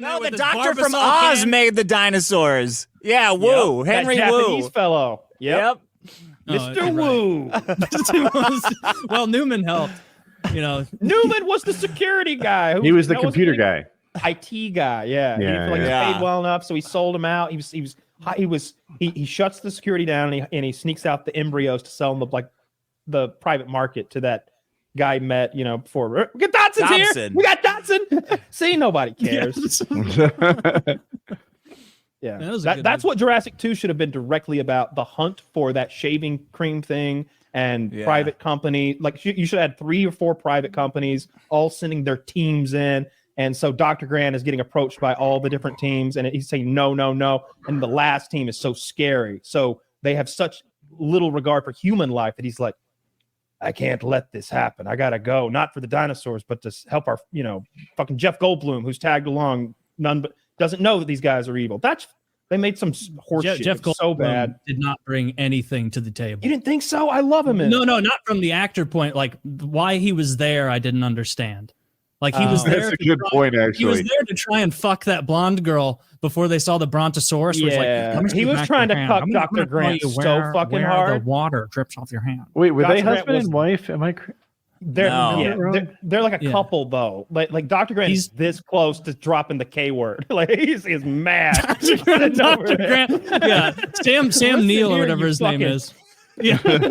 there with the his doctor from Barbasol Oz can. made the dinosaurs. Yeah, Wu. Yep, Henry that Wu. Japanese fellow. Yep. Mr. Wu. Well, Newman helped. Newman was the security guy. He was the computer guy. IT guy. Yeah. Yeah, He yeah. paid well enough, so he sold him out. He shuts the security down and he sneaks out the embryos to sell them the private market to that guy met, before. We got Dotson's here. Dobson. We got Dotson. See, nobody cares. Yeah, that's what Jurassic 2 should have been directly about, the hunt for that shaving cream thing and private company. Like you should have had 3 or 4 private companies all sending their teams in. And so Dr. Grant is getting approached by all the different teams and he's saying, no, no, no. And the last team is so scary. So they have such little regard for human life that he's like, I can't let this happen. I got to go. Not for the dinosaurs, but to help our, fucking Jeff Goldblum, who's tagged along, but doesn't know that these guys are evil. They made some horse shit. Jeff Goldblum so bad. Did not bring anything to the table. You didn't think so? I love him. No, not from the actor point. Like why he was there, I didn't understand. Like he was there. That's a good point, actually. He was there to try and fuck that blonde girl before they saw the Brontosaurus. Yeah, he was trying to cuck Dr. Grant so fucking hard. The water drips off your hand. Wait, were they husband and wife? Am I? They're like a couple though. Like Dr. Grant is this close to dropping the K word. Like he's mad. Dr. Grant. Yeah, Sam Neill or whatever his name is. Yeah, Tyke. With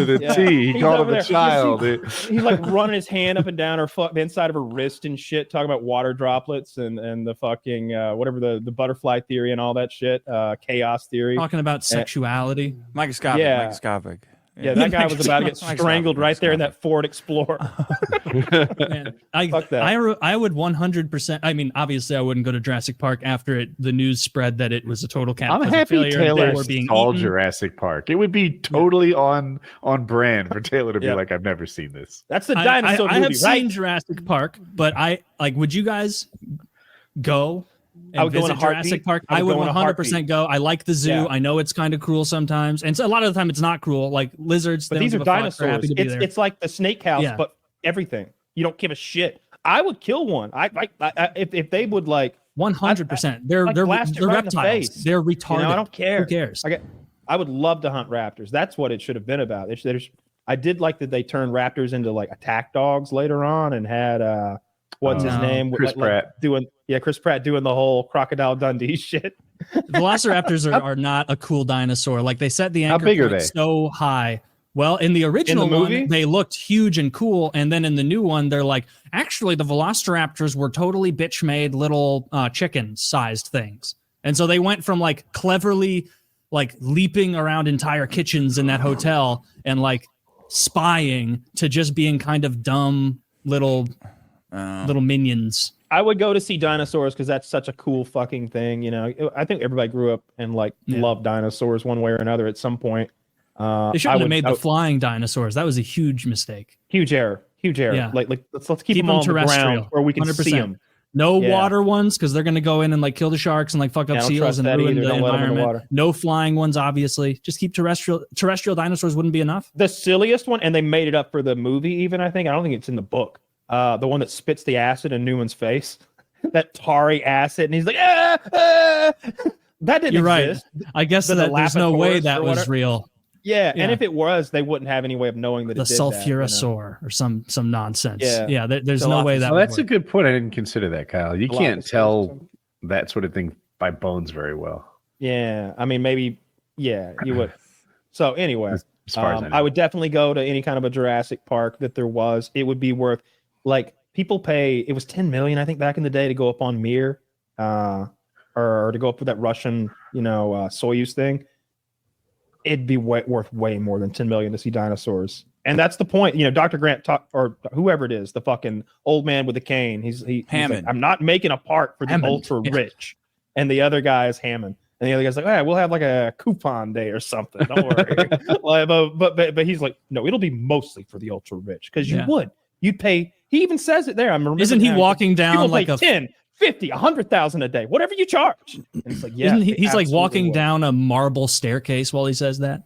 a T, he called him a child. He's like running his hand up and down the inside of her wrist and shit, talking about water droplets and the fucking whatever the butterfly theory and all that shit, chaos theory. Talking about sexuality. Microscopic. Yeah. Microscopic. Yeah, that guy was about to get strangled right there in that Ford Explorer. Man, fuck that. I would 100%. I mean, obviously, I wouldn't go to Jurassic Park after the news spread that it was a total I'm happy failure. Taylor saw eaten. Jurassic Park. It would be totally on brand for Taylor to be like, I've never seen this. That's the dinosaur movie, I have right? seen Jurassic Park, but would you guys go? I would visit Jurassic Park. I would 100% go. I like the zoo. Yeah. I know it's kind of cruel sometimes, and so a lot of the time it's not cruel. Like lizards, but these are dinosaurs. It's like the snake house, but everything. You don't give a shit. I would kill one. If they would 100%. They're reptiles. They're retarded. I don't care. Who cares? I would love to hunt raptors. That's what it should have been about. I did like that they turned raptors into attack dogs later on and had what's his name? Chris Pratt Chris Pratt doing the whole Crocodile Dundee shit. Velociraptors are not a cool dinosaur. Like they set the anchor How big are they? So high. Well, in the original one, they looked huge and cool, and then in the new one, they're like, actually, the Velociraptors were totally bitch-made little chicken-sized things, and so they went from cleverly leaping around entire kitchens in that hotel and spying to just being kind of dumb little minions. I would go to see dinosaurs because that's such a cool fucking thing. I think everybody grew up and loved dinosaurs one way or another at some point. They shouldn't have made the flying dinosaurs. That was a huge mistake. Huge error. Yeah. Let's keep them on the ground where we can 100%. See them. No water ones because they're going to go in and kill the sharks and fuck up seals and ruin the environment. No flying ones, obviously. Just keep terrestrial dinosaurs wouldn't be enough. The silliest one, and they made it up for the movie even, I don't think it's in the book. The one that spits the acid in Newman's face. That tarry acid, and he's like, That didn't exist. Right. I guess there's no way that was real. Yeah, and if it was, they wouldn't have any way of knowing that the it did sulfurosaur or some nonsense. Yeah, there's no way that. Well, that's a good point. I didn't consider that, Kyle. You can't tell that sort of thing by bones very well. Yeah, I mean, maybe. Yeah, you would. So anyway, as far as I would definitely go to any kind of a Jurassic Park that there was. It would be worth people pay. It was $10 million, I think, back in the day to go up on Mir, or to go up with that Russian, Soyuz thing. It'd be worth way more than $10 million to see dinosaurs. And that's the point. Dr. Grant or whoever it is, the fucking old man with the cane. He's Hammond. I'm not making a park for the ultra rich. And the other guy is Hammond. And the other guy's like, we'll have a coupon day or something. Don't worry. but he's like, no, it'll be mostly for the ultra rich because you'd pay. He even says it there. Isn't he walking down like 10, 50, 100,000 a day, whatever you charge? And it's he's walking down a marble staircase while he says that.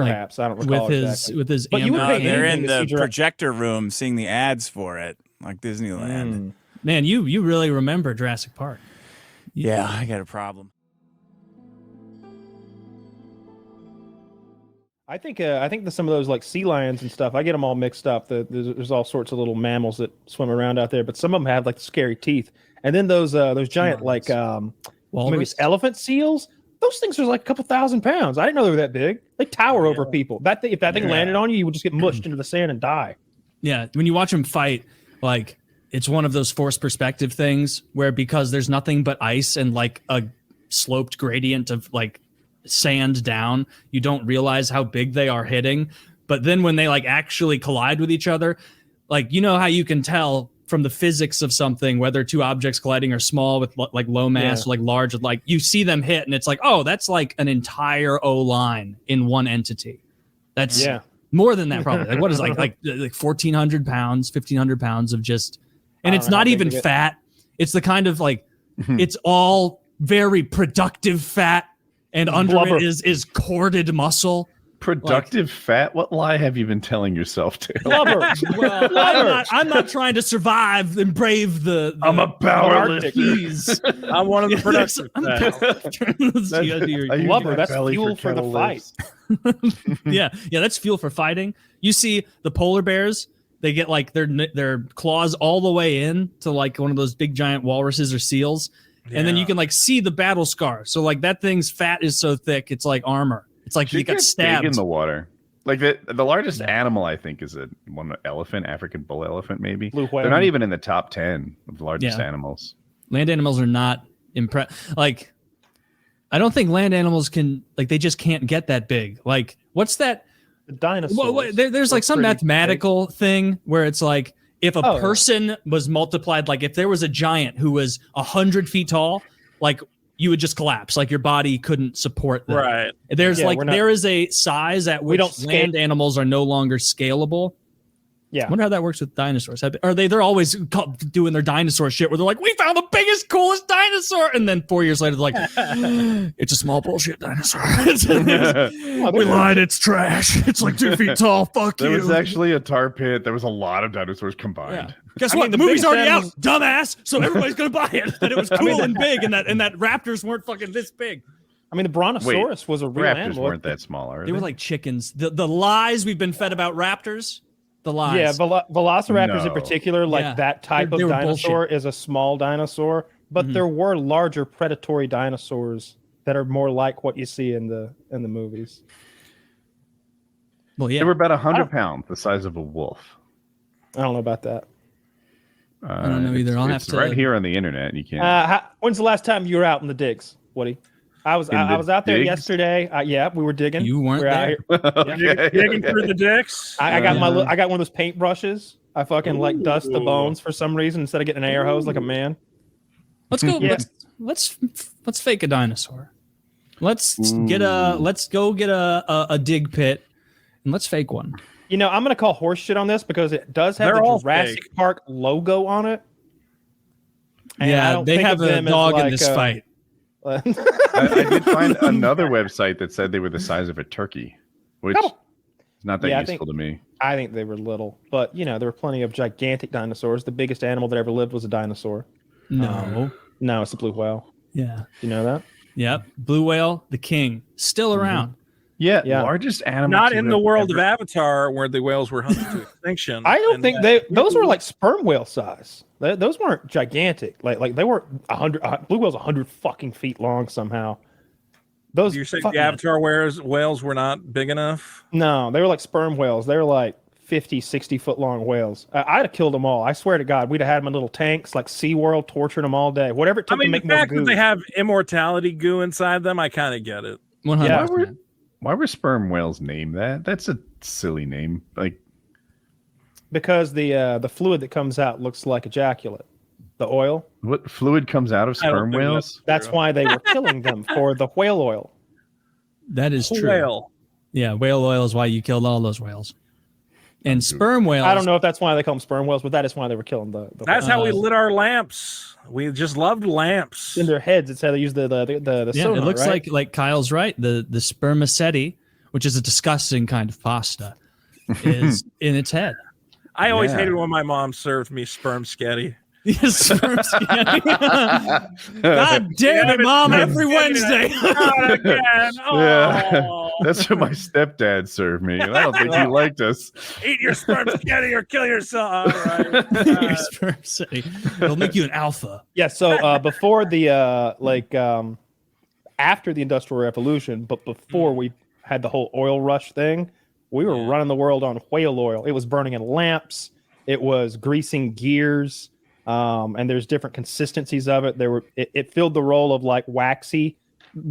Perhaps I don't recall with his But you would pay they're anything in to the see projector room seeing the ads for it, like Disneyland. Man, you really remember Jurassic Park. Yeah, I got a problem. I think some of those like sea lions and stuff, I get them all mixed up. There's all sorts of little mammals that swim around out there, but some of them have like scary teeth. And then those giant like maybe it's elephant seals. Those things are like a couple thousand pounds. I didn't know they were that big. They tower over people. If that thing landed on you, you would just get mushed into the sand and die. Yeah, when you watch them fight, like it's one of those forced perspective things where because there's nothing but ice and like a sloped gradient of like sand down, you don't realize how big they are hitting. But then when they like actually collide with each other, like you know how you can tell from the physics of something whether two objects colliding are small with like low mass or like large, like you see them hit and it's like, oh, that's like an entire O line in one entity. That's more than that probably. Like what is like 1,400 pounds, 1,500 pounds of just, and it's not even fat. It's the kind of like it's all very productive fat. And under it is corded muscle. Productive fat? What lie have you been telling yourself, Taylor? Blubber. Well, I'm not trying to survive and brave the I'm a powerless. I'm one of the productive fat. Blubber, that's fuel for the fight. yeah, that's fuel for fighting. You see the polar bears, they get like their claws all the way in to like one of those big giant walruses or seals. And then you can like see the battle scar. So like that thing's fat is so thick, it's like armor. It's like you got stabbed big in the water. Like the largest animal I think is one elephant, African bull elephant, maybe. Blue whale. They're not even in the top 10 of the largest animals. Land animals are not like I don't think land animals can they just can't get that big. Like what's that? The dinosaurs. Well, there's like some mathematical thing where it's like if a person was multiplied, like if there was a giant who was 100 feet tall, like you would just collapse. Like your body couldn't support that. Right. There's there is a size at which land animals are no longer scalable. Yeah. I wonder how that works with dinosaurs. They're always doing their dinosaur shit where they're like, we found the biggest, coolest dinosaur. And then 4 years later, they're like, it's a small bullshit dinosaur. We lied. It's trash. It's like 2 feet tall. Fuck you. There was actually a tar pit. There was a lot of dinosaurs combined. Yeah. Guess what? The movie's already out, dumbass. So everybody's going to buy it. That it was cool and big and that raptors weren't fucking this big. I mean, the brontosaurus was a real raptors animal. Weren't that small, are they were like chickens. The lies we've been fed about raptors. The lies. Yeah, velociraptors in particular, that type of dinosaur is a small dinosaur, but there were larger predatory dinosaurs that are more like what you see in the movies. Well, yeah, they were about 100 pounds, the size of a wolf. I don't know about that. I don't know either. I'll have to right here on the internet. You can't. When's the last time you were out in the digs, Woody? I was out there yesterday. Yeah, we were digging. You weren't there. Digging through the dicks. I got one of those paint brushes. I fucking dust the bones for some reason instead of getting an air hose like a man. Let's go. Let's fake a dinosaur. Let's go get a dig pit and let's fake one. You know, I'm gonna call horse shit on this because it does have the Jurassic Park logo on it. And they have a dog in this fight. I did find another website that said they were the size of a turkey, which is not that useful to me. I think they were little, but there were plenty of gigantic dinosaurs. The biggest animal that ever lived was a dinosaur. No, it's a blue whale. Yeah, you know that? Yep, blue whale, the king, still around. Yeah, largest animal. Not in the world of Avatar, where the whales were hunted to extinction. I don't think those were like sperm whale size. Those weren't gigantic. Like they were 100. Blue whale's 100 fucking feet long somehow. Those you're saying the Avatar whales were not big enough? No, they were like sperm whales. They were like 50, 60 foot long whales. I'd have killed them all. I swear to God, we'd have had them in little tanks like SeaWorld, torturing them all day. Whatever it took to make more goo. The fact that they have immortality goo inside them, I kind of get it. 100%. Why were sperm whales named that? That's a silly name. Because the fluid that comes out looks like ejaculate. The oil. What fluid comes out of sperm whales? That's why they were killing them for the whale oil. That is true. Whale. Yeah, whale oil is why you killed all those whales. And sperm whales. I don't know if that's why they call them sperm whales, but that is why they were killing the That's how we lit our lamps. We just loved lamps. In their heads, it's how they use the sonar, it looks right? like Kyle's right. The spermaceti which is a disgusting kind of pasta, is in its head. I always hated when my mom served me sperm sketty. Yes, sperm spaghetti. God damn it, Mom! Every Wednesday. Not again. Yeah. Oh. That's what my stepdad served me. And I don't think he liked us. Eat your sperm spaghetti or kill yourself. All right. Your sperm spaghetti. It'll make you an alpha. Yeah. So before the after the Industrial Revolution, but before we had the whole oil rush thing, we were running the world on whale oil. It was burning in lamps. It was greasing gears. And there's different consistencies of it. It filled the role of like waxy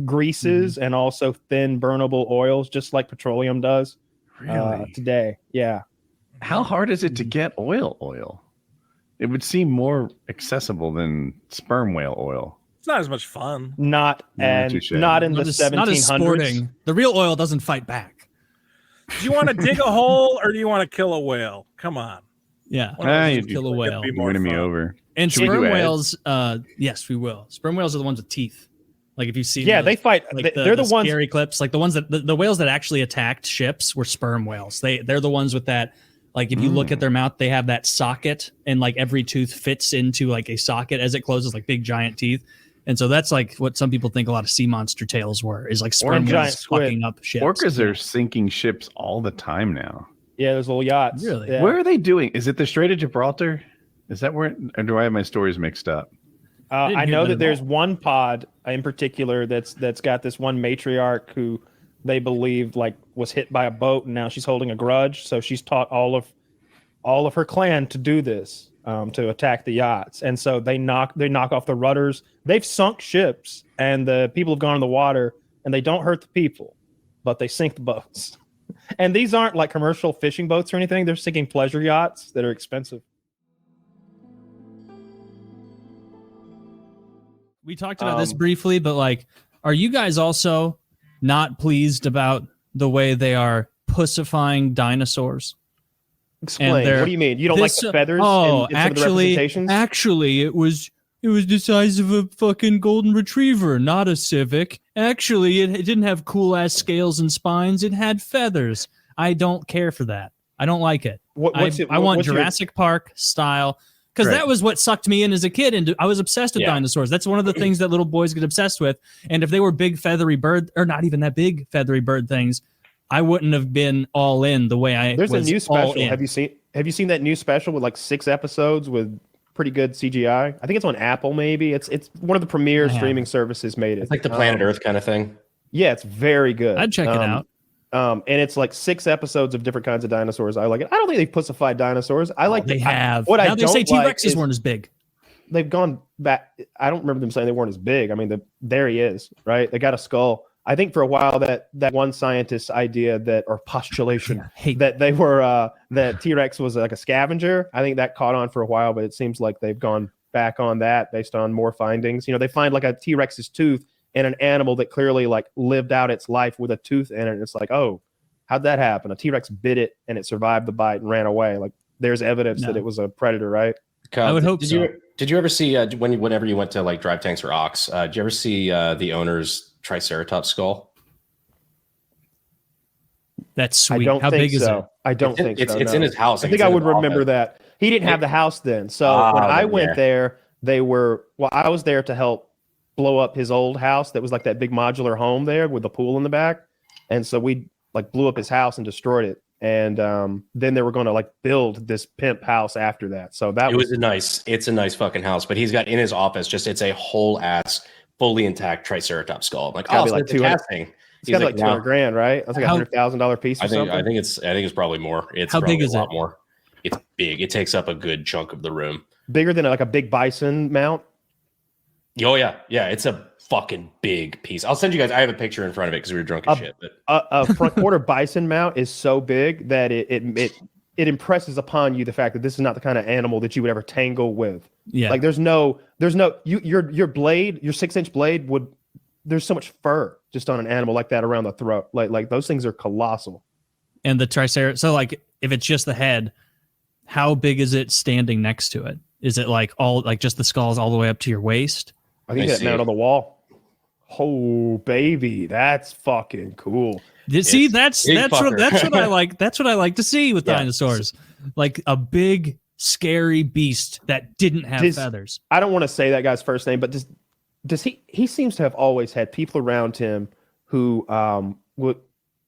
greases and also thin burnable oils, just like petroleum does today. Yeah. How hard is it to get oil? It would seem more accessible than sperm whale oil. It's not as much fun. Not in the 1700s. Not as sporting. The real oil doesn't fight back. Do you want to dig a hole or do you want to kill a whale? Come on. Yeah. Kill a whale. You're winning me over. And sperm whales, yes, we will. Sperm whales are the ones with teeth. Like if you see, they fight. Like they're the ones. Scary clips, like the ones that the whales that actually attacked ships were sperm whales. They're the ones with that. Like if you look at their mouth, they have that socket, and like every tooth fits into like a socket as it closes, like big giant teeth. And so that's like what some people think a lot of sea monster tales were, is like sperm whales fucking up ships. Orcas are sinking ships all the time now. Yeah, there's little yachts. Really? Yeah. Where are they doing? Is it the Strait of Gibraltar? Is that where? Or do I have my stories mixed up? I know that there's one pod in particular that's got this one matriarch who they believe like was hit by a boat, and now she's holding a grudge. So she's taught all of her clan to do this, to attack the yachts. And so they knock off the rudders. They've sunk ships, and the people have gone in the water, and they don't hurt the people, but they sink the boats. And these aren't like commercial fishing boats or anything. They're sinking pleasure yachts that are expensive. We talked about this briefly, but like, are you guys also not pleased about the way they are pussifying dinosaurs? Explain. What do you mean? You don't like the feathers? Oh, in some of the representations? Actually, it was the size of a fucking golden retriever, not a civic. Actually, it didn't have cool ass scales and spines. It had feathers. I don't care for that. I don't like it. I want Jurassic Park style. Because that was what sucked me in as a kid, and I was obsessed with dinosaurs. That's one of the things that little boys get obsessed with. And if they were big feathery bird, or not even that big feathery bird things, I wouldn't have been all in the way I was. There's a new all special. in. Have you seen that new special with like 6 episodes with pretty good CGI? I think it's on Apple. Maybe it's one of the premier streaming services made it. It's like the Planet Earth kind of thing. Yeah, it's very good. I'd check it out. And it's like 6 episodes of different kinds of dinosaurs. I like it. I don't think they've pussified dinosaurs. I like they have. What now I they don't say T-Rexes like weren't as big. They've gone back. I don't remember them saying they weren't as big. I mean, there he is, right? They got a skull. I think for a while that one scientist's idea or postulation that they were that T-Rex was like a scavenger. I think that caught on for a while, but it seems like they've gone back on that based on more findings. You know, they find like a T-Rex's tooth in an animal that clearly like lived out its life with a tooth in it. And it's like, oh, how'd that happen? A T-Rex bit it and it survived the bite and ran away. Like there's evidence that it was a predator, right? I would hope so. Did you ever see whenever you went to like Drive Tanks or Ox? Did you ever see the owner's Triceratops skull? That's sweet. I don't How think big is so. it? I don't think so. It's in his house. I think I would remember that. He didn't have the house then. So when I went there, I was there to help blow up his old house that was like that big modular home there with the pool in the back. And so we like blew up his house and destroyed it. And then they were going to like build this pimp house after that. So it's a nice fucking house. But he's got in his office it's a whole ass, fully intact Triceratops skull. I'm like, it's like $200,000. It's got like $200,000, right? That's like $100,000 piece. I think it's probably more. It's how big is a lot more. It's big. It takes up a good chunk of the room. Bigger than like a big bison mount. Oh yeah. It's a fucking big piece. I'll send you guys. I have a picture in front of it because we were drunk as shit. But a front quarter bison mount is so big that it impresses upon you the fact that this is not the kind of animal that you would ever tangle with. Yeah. Like there's no your blade, your 6-inch blade there's so much fur just on an animal like that around the throat. Like those things are colossal. And the Triceratops. So like if it's just the head, how big is it standing next to it? Is it like just the skull's all the way up to your waist? I think that mount on the wall. Oh baby, that's fucking cool. See, that's what I like. That's what I like to see with Yeah. dinosaurs, like a big, scary beast that didn't have feathers. I don't want to say that guy's first name, but does he seems to have always had people around him who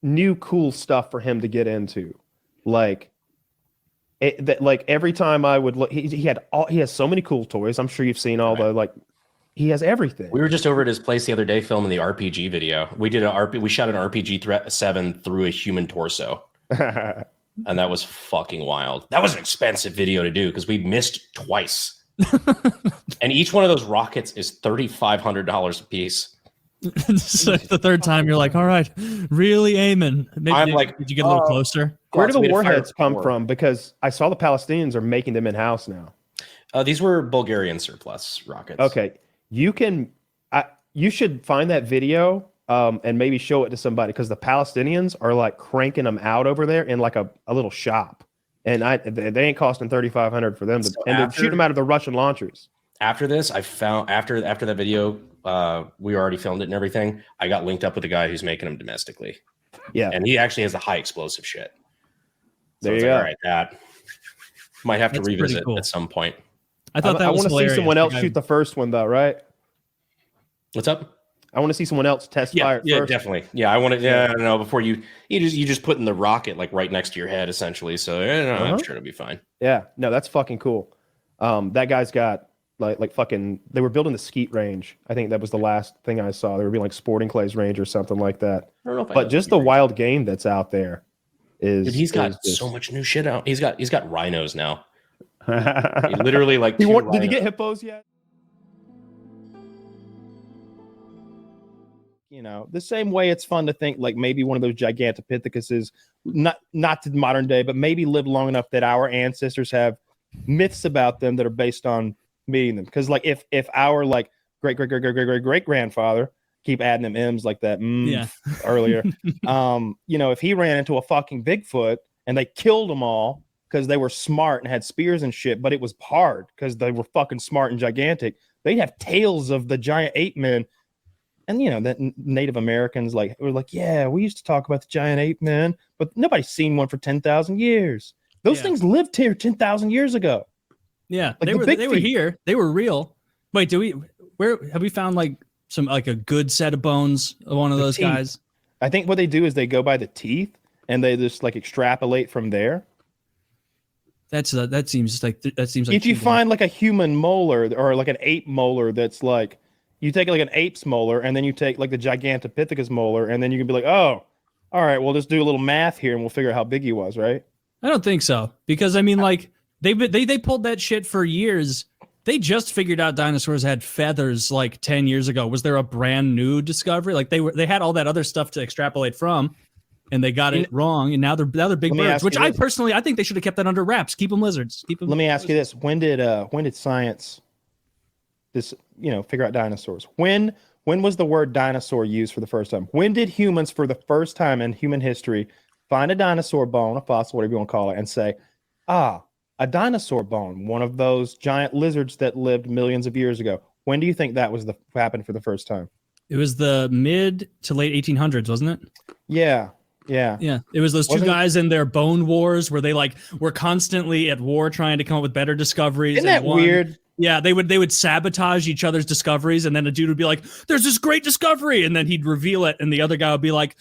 knew cool stuff for him to get into, like every time I would look, he has so many cool toys. I'm sure you've seen all the like. He has everything. We were just over at his place the other day filming the RPG video. We shot an RPG 7 through a human torso. And that was fucking wild. That was an expensive video to do because we missed twice. And each one of those rockets is $3,500 a piece. So the third time you're like, all right, really aiming. Did you get a little closer? Where do the warheads come from? Because I saw the Palestinians are making them in-house now. These were Bulgarian surplus rockets. Okay. You should find that video and maybe show it to somebody, because the Palestinians are like cranking them out over there in like a little shop, and they ain't costing $3,500 for them to shoot them out of the Russian launchers. After this, I found after that video, we already filmed it and everything. I got linked up with a guy who's making them domestically. Yeah, and he actually has the high explosive shit. So there you go. All right, that might have to revisit at some point. I thought I want to see someone else shoot the first one, though, right? What's up? I want to see someone else test fire it first. Yeah, definitely. Yeah, I want to. Yeah, I don't know. Before you just put in the rocket like right next to your head, essentially. So I'm sure it'll be fine. Yeah, no, that's fucking cool. That guy's got like fucking. They were building the skeet range. I think that was the last thing I saw. They were building like Sporting Clays range or something like that. I don't know if but just the wild game that's out there is. Dude, he's got so much new shit out. He's got rhinos now. He literally like. Did he get hippos yet? You know, the same way it's fun to think like maybe one of those Gigantopithecus, not to modern day, but maybe lived long enough that our ancestors have myths about them that are based on meeting them. Because like if our like great grandfather, keep adding them M's like that earlier, you know, if he ran into a fucking Bigfoot and they killed them all because they were smart and had spears and shit, but it was hard because they were fucking smart and gigantic, they'd have tales of the giant ape men. And, you know, that Native Americans were like, yeah, we used to talk about the giant ape man, but nobody's seen one for 10,000 years. Those things lived here 10,000 years ago. Yeah, like they were here. They were real. Wait, where have we found like some like a good set of bones of one of those guys? I think what they do is they go by the teeth and they just like extrapolate from there. That seems like if you find like a human molar or like an ape molar that's like, you take like an ape's molar and then you take like the Gigantopithecus molar and then you can be like, oh, all right, we'll just do a little math here and we'll figure out how big he was, right? I don't think so, because I mean, like they pulled that shit for years. They just figured out dinosaurs had feathers like 10 years ago. Was there a brand new discovery? Like they had all that other stuff to extrapolate from, and they got it wrong. And now they're big birds, which I think they should have kept that under wraps. Keep them lizards. Let me ask you this: when did science figure out dinosaurs? When was the word dinosaur used for the first time? When did humans, for the first time in human history, find a dinosaur bone, a fossil, whatever you want to call it, and say, a dinosaur bone, one of those giant lizards that lived millions of years ago? When do you think that was happened for the first time? It was the mid to late 1800s, wasn't it? Yeah. It was those two guys in their bone wars where they like were constantly at war trying to come up with better discoveries. Isn't that weird? Yeah, they would sabotage each other's discoveries, and then a dude would be like, "There's this great discovery," and then he'd reveal it, and the other guy would be like,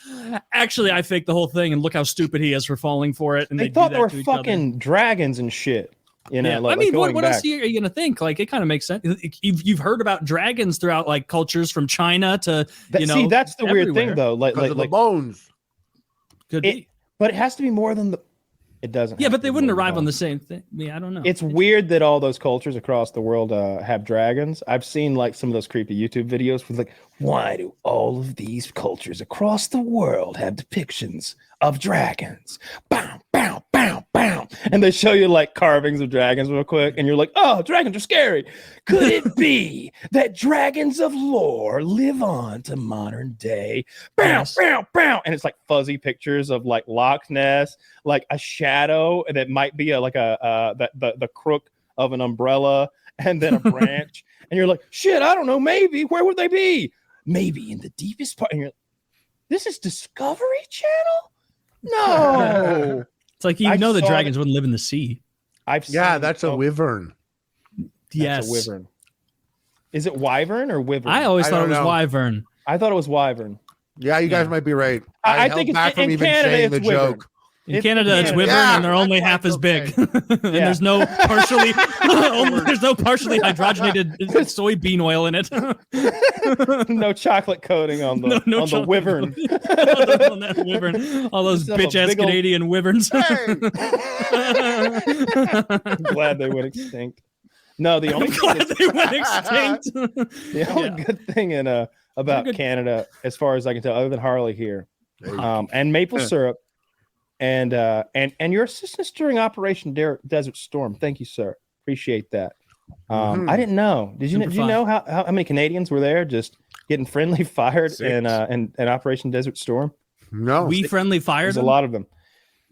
"Actually, I faked the whole thing, and look how stupid he is for falling for it." And they thought they were fucking dragons and shit. You know, I mean, what else are you gonna think? Like, it kind of makes sense. You've heard about dragons throughout like cultures from China to See, that's the weird thing though. Like the bones. Could be, but it has to be more than the. It doesn't. Yeah, but they wouldn't arrive on the same thing. Yeah, I don't know. It's weird that all those cultures across the world have dragons. I've seen like some of those creepy YouTube videos with like, why do all of these cultures across the world have depictions of dragons? Bow, bow, bow, bow. And they show you like carvings of dragons real quick, and you're like, oh, dragons are scary. Could it be that dragons of lore live on to modern day? Bow, bow, bow. And it's like fuzzy pictures of like Loch Ness, like a shadow that might be the crook of an umbrella, and then a branch. And you're like, shit, I don't know, maybe. Where would they be? Maybe in the deepest part. And This is Discovery Channel? No. It's like the dragons wouldn't live in the sea. That's a wyvern. Yes, a wyvern. Is it wyvern or wyvern? I always thought it was wyvern. I thought it was wyvern. Yeah, you guys might be right. I think back from even Canada, saying the wyvern. joke. In Canada, it's wyvern, and they're only half as big. And there's no partially hydrogenated soybean oil in it. No chocolate coating on the the wyvern. On that wyvern. All those bitch-ass Canadian wyverns. I'm glad they went extinct. No, the only good thing about Canada, as far as I can tell, other than Harley here, and maple syrup. And your assistance during Operation Desert Storm. Thank you, sir. Appreciate that. I didn't know. Did you know how many Canadians were there just getting friendly fired in Operation Desert Storm? No, we friendly fired. There's a lot of them.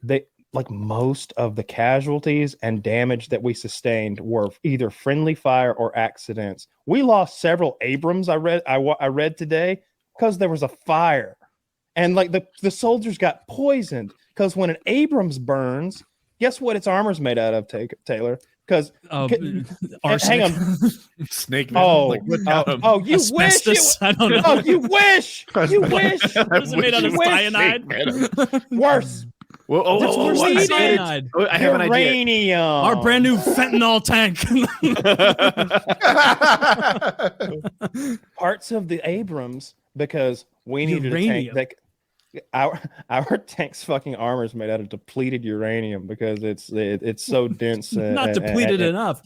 They like most of the casualties and damage that we sustained were either friendly fire or accidents. We lost several Abrams. I read today because there was a fire, and like the soldiers got poisoned. Because when an Abrams burns, guess what its armor's made out of, Taylor? Because hang on, snake. You asbestos? wish. I don't know. Oh, you wish. You wish. Is it made out of cyanide? Worse. It's worse than cyanide. I have an idea. Uranium. Our brand new fentanyl tank. Parts of the Abrams because we needed a tank. Our tank's fucking armor is made out of depleted uranium because it's so dense. Not depleted enough.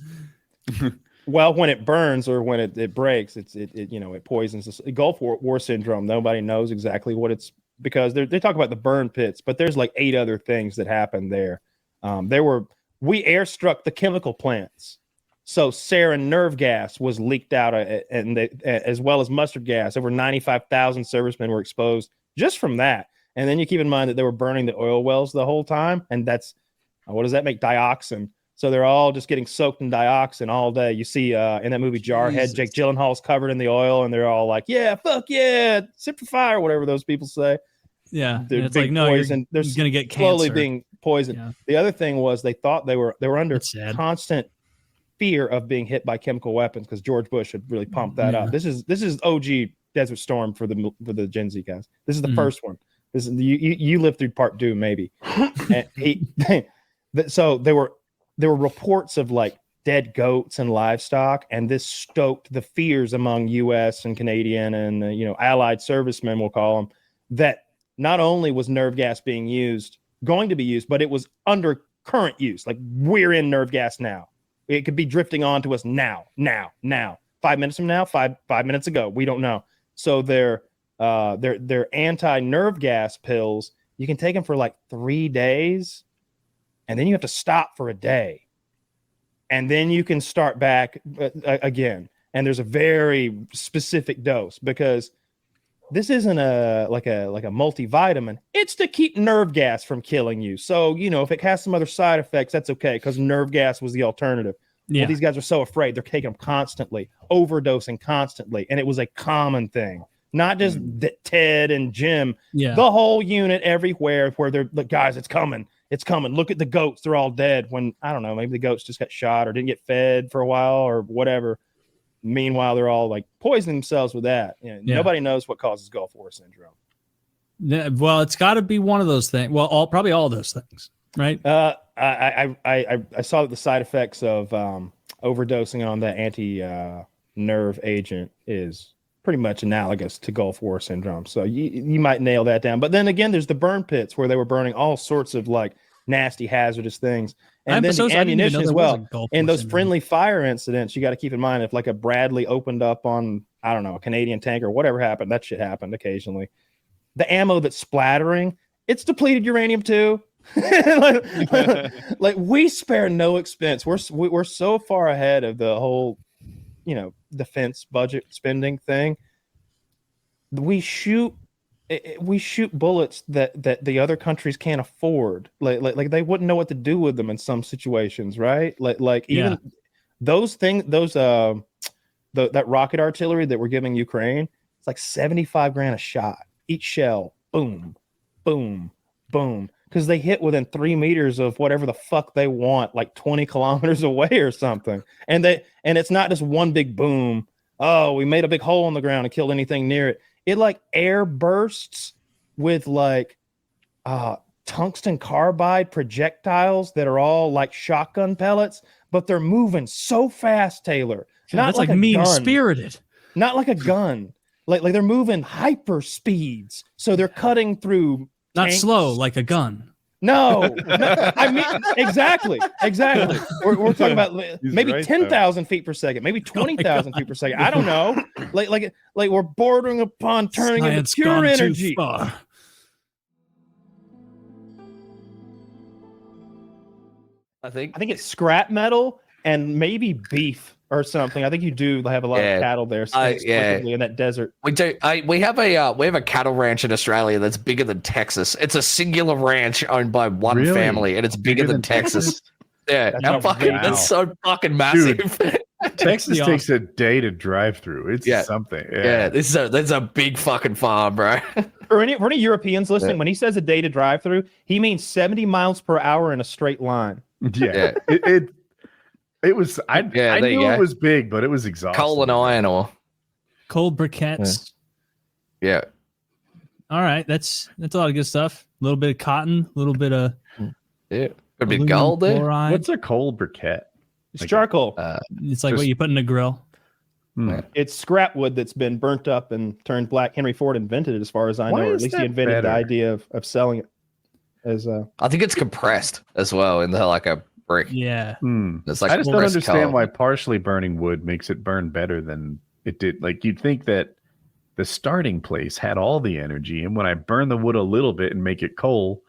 Well, when it burns or when it breaks, it poisons. The Gulf War syndrome. Nobody knows exactly what it's because they talk about the burn pits, but there's like 8 other things that happened there. We airstruck the chemical plants. So sarin nerve gas was leaked out, as well as mustard gas. Over 95,000 servicemen were exposed just from that. And then you keep in mind that they were burning the oil wells the whole time. And that's, what does that make? Dioxin. So they're all just getting soaked in dioxin all day. You see in that movie Jarhead, Jake Gyllenhaal's covered in the oil and they're all like, yeah, fuck yeah, sip for fire, whatever those people say. Yeah. They're it's like, no, poisoned. They're going to get slowly cancer. being poisoned. Yeah. The other thing was they thought they were under constant fear of being hit by chemical weapons because George Bush had really pumped that up. This is OG Desert Storm for the Gen Z guys. This is the first one. This is you lived through part 2 maybe. So there were reports of like dead goats and livestock, and this stoked the fears among U.S. and Canadian and allied servicemen, we'll call them, that not only was nerve gas going to be used, but it was under current use. Like we're in nerve gas now. It could be drifting onto us now. 5 minutes from now, five minutes ago. We don't know. So they're anti-nerve gas pills. You can take them for like 3 days, and then you have to stop for a day, and then you can start back again. And there's a very specific dose because this isn't like a multivitamin. It's to keep nerve gas from killing you. So if it has some other side effects, that's okay because nerve gas was the alternative. Yeah. Well, these guys are so afraid they're taking them constantly, overdosing constantly, and it was a common thing. Not just Ted and Jim, the whole unit everywhere where they're like, guys, it's coming. Look at the goats. They're all dead when, I don't know, maybe the goats just got shot or didn't get fed for a while or whatever. Meanwhile, they're all like poisoning themselves with that. Nobody knows what causes Gulf War syndrome. Yeah, well, it's got to be one of those things. Well, probably all those things, right? I saw that the side effects of overdosing on the anti-nerve agent is pretty much analogous to Gulf War syndrome. So you might nail that down. But then again, there's the burn pits where they were burning all sorts of like nasty, hazardous things. And then the ammunition as well. And those friendly fire incidents, you got to keep in mind if like a Bradley opened up on, I don't know, a Canadian tank or whatever happened, that shit happened occasionally. The ammo that's splattering, it's depleted uranium too. like we spare no expense. We're so far ahead of the whole defense budget spending thing. We shoot bullets that the other countries can't afford. Like they wouldn't know what to do with them in some situations, right? That rocket artillery that we're giving Ukraine, it's like $75,000 a shot. Each shell boom, boom, boom. Because they hit within 3 meters of whatever the fuck they want, like 20 kilometers away or something. And it's not just one big boom. Oh, we made a big hole in the ground and killed anything near it. It like air bursts with like tungsten carbide projectiles that are all like shotgun pellets, but they're moving so fast, Taylor. Yeah, that's like mean spirited. Not like a gun. Like they're moving hyper speeds. So they're cutting through. Not tanks. slow like a gun. No, I mean exactly. We're talking about maybe right, 10,000 feet per second, maybe 20,000 feet per second. I don't know. Like we're bordering upon turning into pure energy. I think it's scrap metal and maybe beef or something. I think you do have a lot of cattle there, in that desert. We do. We have a cattle ranch in Australia that's bigger than Texas. It's a singular ranch owned by one family, and it's bigger than Texas. Yeah, that's so fucking massive. Dude, Texas takes a day to drive through. It's something. Yeah, this is a big fucking farm, bro. For any Europeans listening, when he says a day to drive through, he means 70 miles per hour in a straight line. Yeah. It was. I knew it was big, but it was exhausting. Coal and iron ore, cold briquettes. Yeah. All right, that's a lot of good stuff. A little bit of cotton, a little bit of a bit gold there. Chloride. What's a coal briquette? It's charcoal. It's like what you put in a grill. It's scrap wood that's been burnt up and turned black. Henry Ford invented it, as far as I know, or at least he invented the idea of selling it. As I think it's compressed as well in like a brick. Yeah. It's like I just don't understand why partially burning wood makes it burn better than it did. Like you'd think that the starting place had all the energy, and when I burn the wood a little bit and make it coal,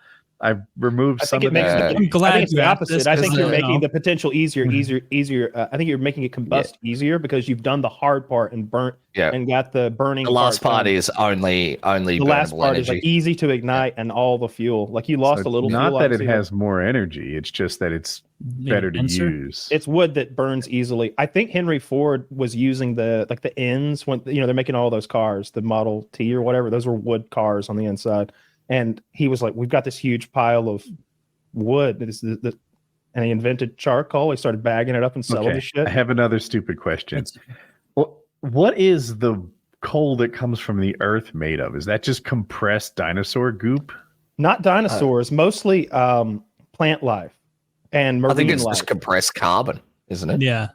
I've removed some of that. I'm glad I think it's the opposite. I think you're making the potential easier. I think you're making it combust easier because you've done the hard part and burnt and got the burning. The last part is only the last part energy. Is like easy to ignite and all the fuel. Like you lost a little. Not fuel, that it has more energy. It's just that it's better to use. It's wood that burns easily. I think Henry Ford was using the ends when they're making all those cars, the Model T or whatever. Those were wood cars on the inside. And he was like, we've got this huge pile of wood. And he invented charcoal. He started bagging it up and selling the shit. I have another stupid question. What is the coal that comes from the earth made of? Is that just compressed dinosaur goop? Not dinosaurs, mostly plant life and marine life. I think it's just compressed carbon, isn't it? Yeah.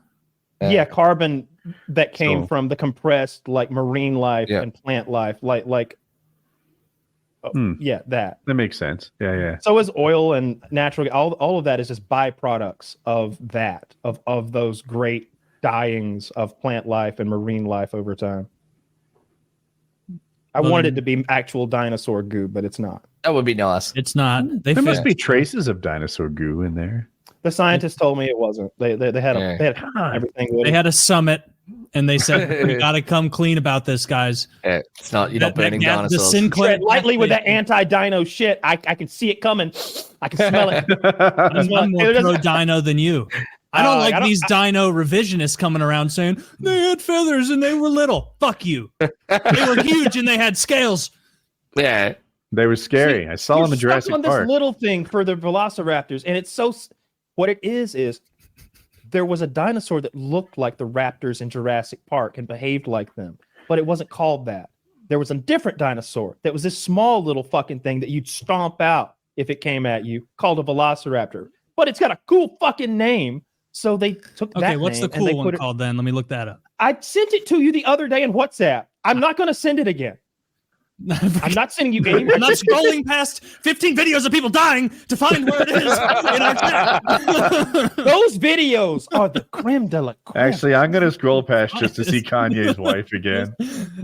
Yeah, carbon that came from the compressed like marine life and plant life. That makes sense. Yeah. So is oil and natural. All of that is just byproducts of those great dyings of plant life and marine life over time. I wanted it to be actual dinosaur goo, but it's not. That would be nice. It's not. There must be traces of dinosaur goo in there. The scientists told me it wasn't. They had everything. They had a summit. And they said, we got to come clean about this, guys. It's not, you're not burning dinosaurs. The Sinclair tread lightly with that anti-dino shit. I can see it coming. I can smell it. I'm more pro-dino than you. I don't like these dino revisionists coming around saying, they had feathers and they were little. Fuck you. They were huge and they had scales. Yeah. They were scary. I saw them in Jurassic Park. This little thing for the velociraptors. And it's so... What it is there was a dinosaur that looked like the raptors in Jurassic Park and behaved like them, but it wasn't called that. There was a different dinosaur that was this small little fucking thing that you'd stomp out if it came at you, called a velociraptor. But it's got a cool fucking name, so they took that name. Okay, what's the cool one called then? Let me look that up. I sent it to you the other day in WhatsApp. I'm not going to send it again. I'm not sending you any. I'm not scrolling past 15 videos of people dying to find where it is in our chat. Those videos are the creme de la creme. Actually, I'm going to scroll past just to see Kanye's wife again.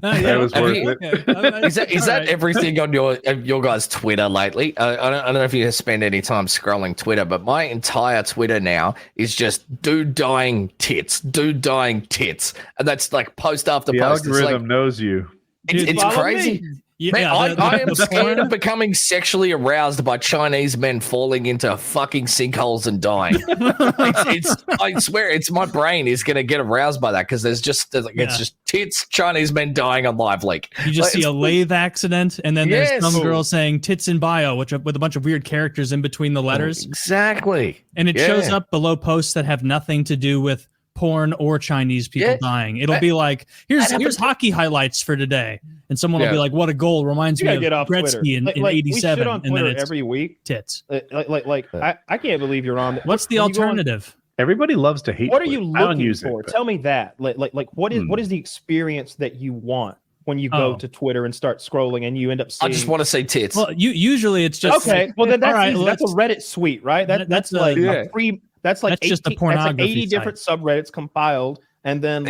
That was worth it. Is that everything on your guys' Twitter lately? I don't know if you spend any time scrolling Twitter, but my entire Twitter now is just dude dying tits, and that's like post after post. The algorithm knows you. It's crazy. Yeah, Man, I am the scared porn- of becoming sexually aroused by Chinese men falling into fucking sinkholes and dying. I swear, it's my brain is going to get aroused by that because it's just tits Chinese men dying on live leak. You just see a lathe accident, and then there's some Yes. girl saying "tits in bio," with a bunch of weird characters in between the letters, Exactly. and it shows up below posts that have nothing to do with porn or Chinese people dying. It'll be like, here's hockey highlights for today, and someone will be like, "What a goal!" Reminds You me gotta of get off Gretzky Twitter. in We '87, shit on and then Twitter it's every week. tits. I can't believe you're on. What's the alternative? Everybody loves to hate. What are you Twitter. I don't looking use for? it, but- Tell me that. Like what is the experience that you want when you go to Twitter and start scrolling and you end up seeing? I just want to say tits. Well, usually it's just okay. Well, then that's all right, easy. That's a Reddit suite, right? That's like a free. That's like That's just the 18 pornography 80 different subreddits compiled, and then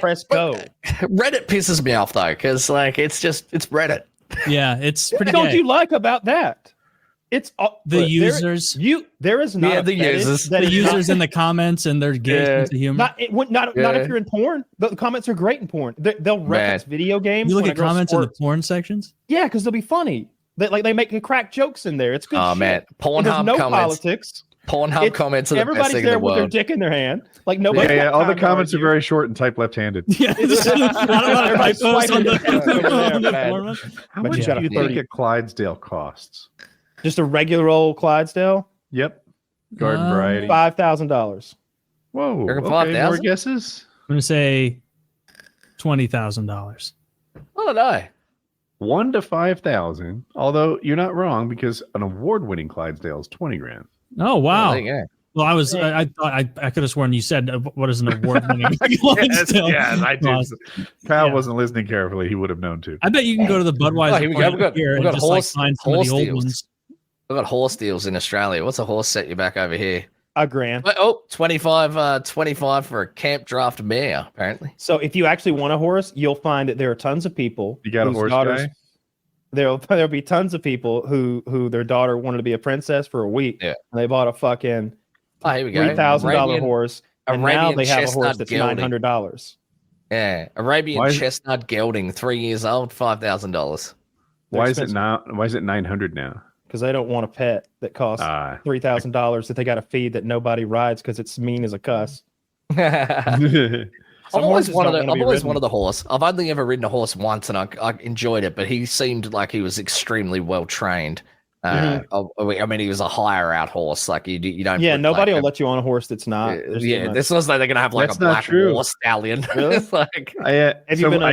press go. Reddit pisses me off though, because it's Reddit. Yeah, it's pretty. What don't gay. you like about that? It's The users. There is not the users. that The is users in the comments and their gay sense of humor. not if you're in porn. The comments are great in porn. They'll reference video games. You look when at a girl comments in the squirts. porn sections. Yeah, because they'll be funny. They make crack jokes in there. It's good. Oh shit. man, And there's Pornhub no comments. politics. Pornhub comments are the best Everybody's thing in there the with their world. dick in their hand. Like nobody. Yeah, all the comments are very short and type left-handed. Yeah, Everybody's swiping their text over there, man. How But much you do gotta you think flirty. a Clydesdale costs? Just a regular old Clydesdale, Yep, garden variety. $5,000. Whoa, Reckon okay, 5,000? more guesses? I'm gonna say $20,000. I don't know. 1 to 5,000. Although you're not wrong because an award-winning Clydesdale is 20 grand. Oh wow! There you go. Well, I thought I could have sworn you said what is an award-winning Clydesdale I did. cost. Kyle wasn't listening carefully. He would have known too. I bet you can go to the Budweiser Oh, here we go. plant here We and got just horse- find some of the horse old deals. ones. We've got horse deals in Australia. What's a horse set you back over here? $1,000. Oh, 25 for a camp draft mare, apparently. So if you actually want a horse, you'll find that there are tons of people. You got a whose horse daughters- guy? There'll be tons of people who their daughter wanted to be a princess for a week. Yeah. And they bought a fucking Oh, here we go. $3,000 horse. And now Arabian they have a horse chestnut that's gelding. $900. Yeah, Arabian Why is- chestnut gelding, 3 years old, $5,000. Why is it not? Why is it 900 now? Because they don't want a pet that costs $3,000 that they got to feed that nobody rides because it's mean as a cuss. I've always horses don't wanna be ridden. wanted a horse. I've only ever ridden a horse once, and I enjoyed it. But he seemed like he was extremely well trained. I mean, he was a hire out horse. Like you don't. Yeah, put, nobody like, will let you on a horse that's not. There's too Yeah, much. this was like they're gonna have like That's a not black true. horse stallion. Really? It's like, Have you been I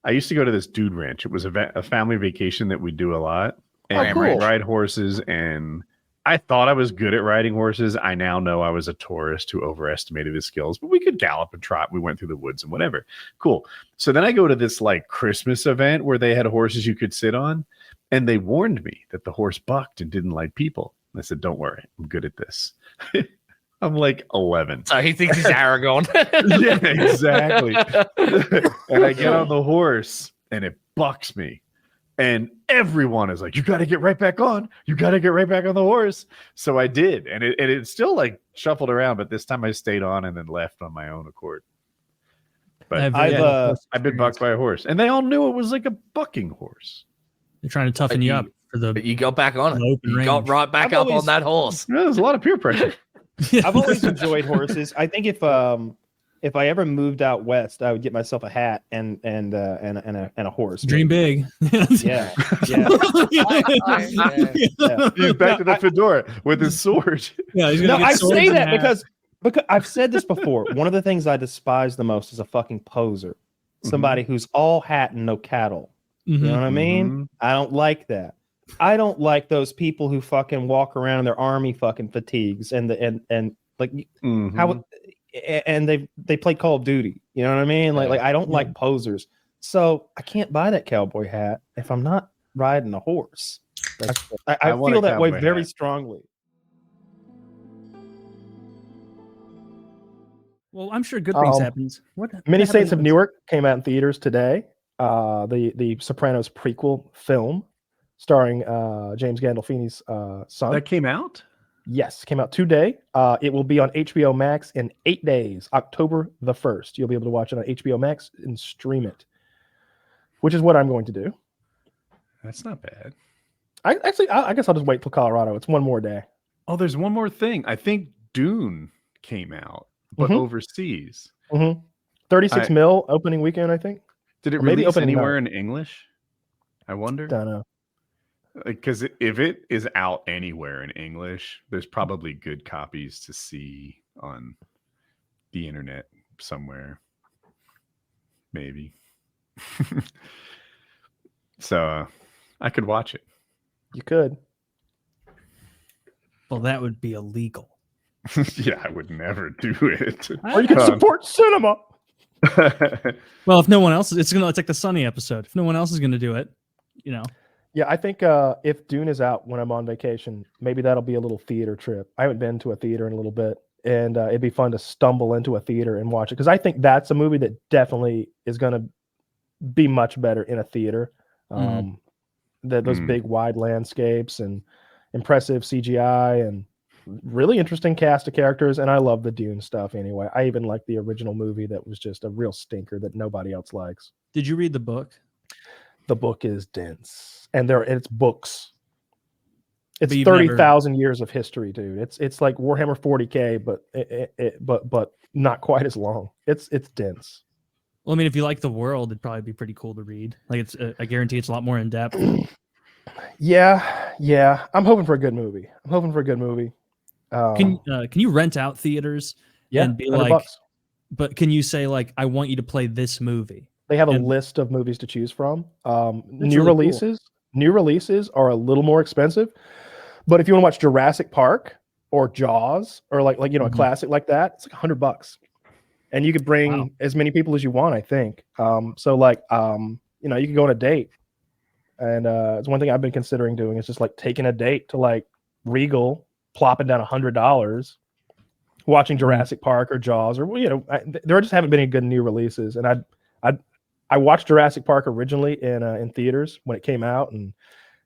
on- used to go to this dude ranch. It was a family vacation that we do a lot. And Oh, cool. ride horses, and I thought I was good at riding horses. I now know I was a tourist who overestimated his skills, but we could gallop and trot. We went through the woods and whatever. Cool. So then I go to this like Christmas event where they had horses you could sit on, and they warned me that the horse bucked and didn't like people. And I said, "Don't worry, I'm good at this." I'm like 11. so he thinks he's Aragon. Yeah, exactly. And I get on the horse, and it bucks me. And everyone is like, "You got to get right back on. You got to get right back on the horse." So I did, and it still like shuffled around, but this time I stayed on and then left on my own accord. But I've been bucked by a horse, and they all knew it was like a bucking horse. They're trying to toughen you up for the. But you got back on it. open You got range. right back I've up always- on that horse. Yeah, there's a lot of peer pressure. I've always enjoyed horses. I think if I ever moved out west, I would get myself a hat and a horse. Dream big. Yeah, yeah. He's back to the fedora with his sword. Yeah, he's No, gonna get I swords say and that hats. because I've said this before. One of the things I despise the most is a fucking poser. Somebody who's all hat and no cattle. You know what I mean? I don't like that. I don't like those people who fucking walk around in their army fucking fatigues and like how and they play Call of Duty. You know what I mean? Like I don't like posers. So I can't buy that cowboy hat if I'm not riding a horse. I want feel a that way cowboy very hat. strongly. Well, I'm sure good things happens. What Many what Saints of happened? Newark came out in theaters today. The Sopranos prequel film starring James Gandolfini's son. That came out? Yes, came out today. It will be on HBO Max in 8 days, October the 1st. You'll be able to watch it on HBO Max and stream it, which is what I'm going to do. That's not bad. I guess I'll just wait till Colorado. It's one more day. Oh, there's one more thing. I think Dune came out, but overseas. 36 mil opening weekend, I think. Did it release anywhere in English? I wonder. Don't know. Because if it is out anywhere in English, there's probably good copies to see on the internet somewhere. Maybe. So I could watch it. You could. Well, that would be illegal. Yeah, I would never do it. Or you can support cinema. Well, if no one else, it's like the Sunny episode. If no one else is gonna do it, you know. Yeah, I think if Dune is out when I'm on vacation, maybe that'll be a little theater trip. I haven't been to a theater in a little bit, and it'd be fun to stumble into a theater and watch it, because I think that's a movie that definitely is going to be much better in a theater. Those big wide landscapes and impressive CGI and really interesting cast of characters, and I love the Dune stuff anyway. I even like the original movie that was just a real stinker that nobody else likes. Did you read the book? The book is dense, and it's books. It's 30,000 years of history, dude. It's like Warhammer 40K, but not quite as long. It's dense. Well, I mean, if you like the world, it'd probably be pretty cool to read. Like, I guarantee it's a lot more in depth. Yeah. I'm hoping for a good movie. Can you rent out theaters? Yeah, and be $100. like, but can you say like, I want you to play this movie? They have a list of movies to choose from. New really releases are a little more expensive, but if you want to watch Jurassic Park or Jaws or like a classic like that, it's like $100, and you could bring as many people as you want. I think so. Like you can go on a date, and it's one thing I've been considering doing is just like taking a date to like Regal, plopping down $100, watching Jurassic Park or Jaws, or there just haven't been any good new releases, and I watched Jurassic Park originally in theaters when it came out in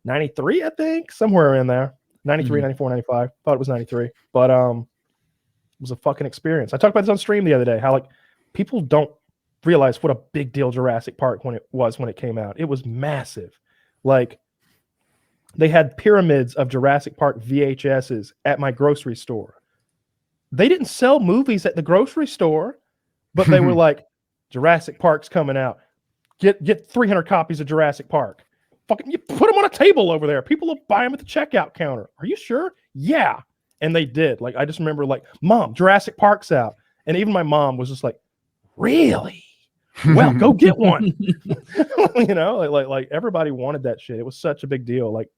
93, I think, somewhere in there. 93, 94, 95. Thought it was 93. But it was a fucking experience. I talked about this on stream the other day, how like people don't realize what a big deal Jurassic Park when it came out. It was massive. Like they had pyramids of Jurassic Park VHSs at my grocery store. They didn't sell movies at the grocery store, but they were like, Jurassic Park's coming out. Get 300 copies of Jurassic Park. Fucking, you put them on a table over there. People will buy them at the checkout counter. Are you sure? Yeah. And they did. Like, I just remember like, Mom, Jurassic Park's out. And even my mom was just like, really? Well, go get one. Like everybody wanted that shit. It was such a big deal. Like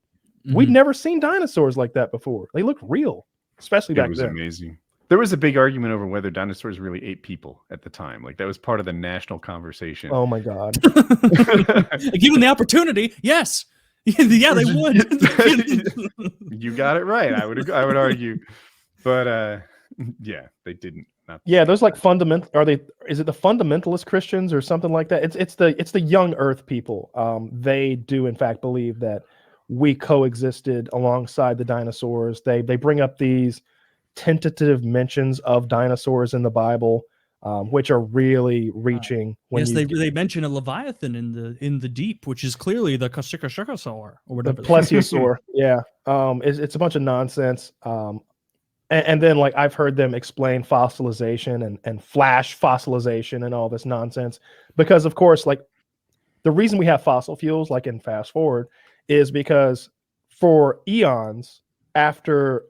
we'd never seen dinosaurs like that before. They looked real, especially back then. It was amazing. There was a big argument over whether dinosaurs really ate people at the time. Like that was part of the national conversation. Oh my God. Given the opportunity, yes. Yeah, they would. You got it right. I would argue. But yeah, they didn't. Yeah, those like fundamental. Is it the fundamentalist Christians or something like that? It's the young Earth people. They do in fact believe that we coexisted alongside the dinosaurs. They bring up these tentative mentions of dinosaurs in the Bible, which are really reaching. They mention a leviathan in the deep, which is clearly the Kashikasaur or whatever. The plesiosaur. Yeah, it's a bunch of nonsense. And then like I've heard them explain fossilization and flash fossilization and all this nonsense, because of course like the reason we have fossil fuels like in fast forward is because for eons after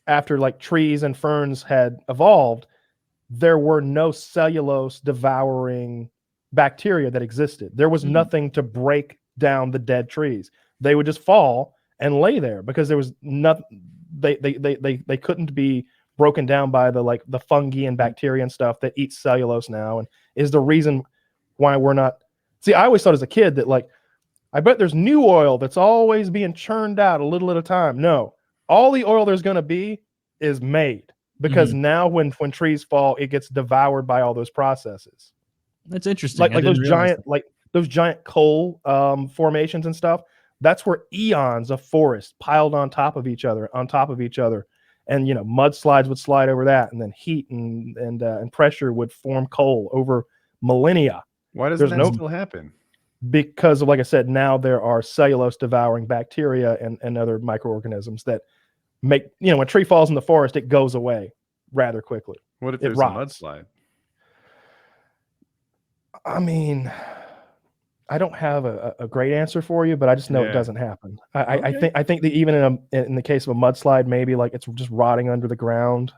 like trees and ferns had evolved, there were no cellulose devouring bacteria that existed. There was nothing to break down the dead trees. They would just fall and lay there because there was nothing. They couldn't be broken down by the fungi and bacteria and stuff that eat cellulose now, and is the reason why we're not. See, I always thought as a kid that like, I bet there's new oil that's always being churned out a little at a time. No, all the oil there's going to be is made because now when trees fall, it gets devoured by all those processes. That's interesting. Like those giant coal formations and stuff. That's where eons of forest piled on top of each other, and mudslides would slide over that, and then heat and pressure would form coal over millennia. Why does that still happen? because of, like I said, now there are cellulose devouring bacteria and other microorganisms that make, when a tree falls in the forest, it goes away rather quickly. What if It there's rots. a mudslide? I mean, I don't have a great answer for you, but I just know it doesn't happen. I think that even in the case of a mudslide, maybe like it's just rotting under the ground.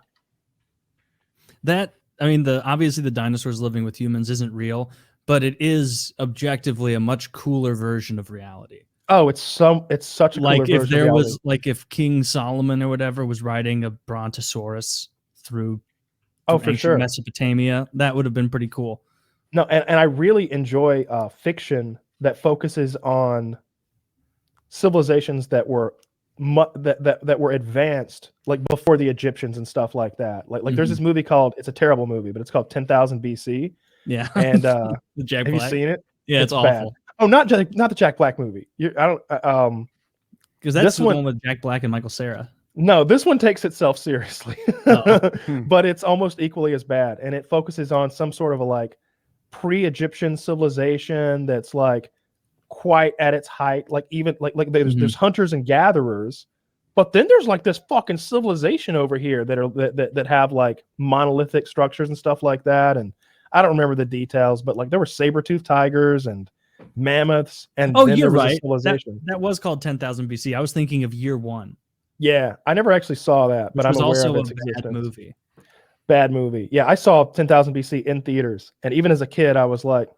Obviously the dinosaurs living with humans isn't real, but it is objectively a much cooler version of reality. Oh, it's such a like cooler if version there of reality. was like if King Solomon or whatever was riding a brontosaurus through for ancient sure Mesopotamia, that would have been pretty cool. No, and I really enjoy fiction that focuses on civilizations that were that were advanced, like before the Egyptians and stuff like that. Like there's this movie called, it's a terrible movie, but it's called 10,000 BC. Yeah, and the Jack have Black. you seen it? Yeah, it's bad. awful. Oh, not the Jack Black movie. Because that's the one with Jack Black and Michael Cera. No, this one takes itself seriously, but it's almost equally as bad, and it focuses on some sort of a like pre-Egyptian civilization that's like quite at its height. Like even like there's hunters and gatherers, but then there's like this fucking civilization over here that have like monolithic structures and stuff like that. And I don't remember the details, but like there were saber-toothed tigers and mammoths, and then you're there was right. a civilization That was called 10,000 BC. I was thinking of Year One. Yeah, I never actually saw that, but I'm aware also of its a existence. bad movie. Bad movie. Yeah, I saw 10,000 BC in theaters, and even as a kid, I was like,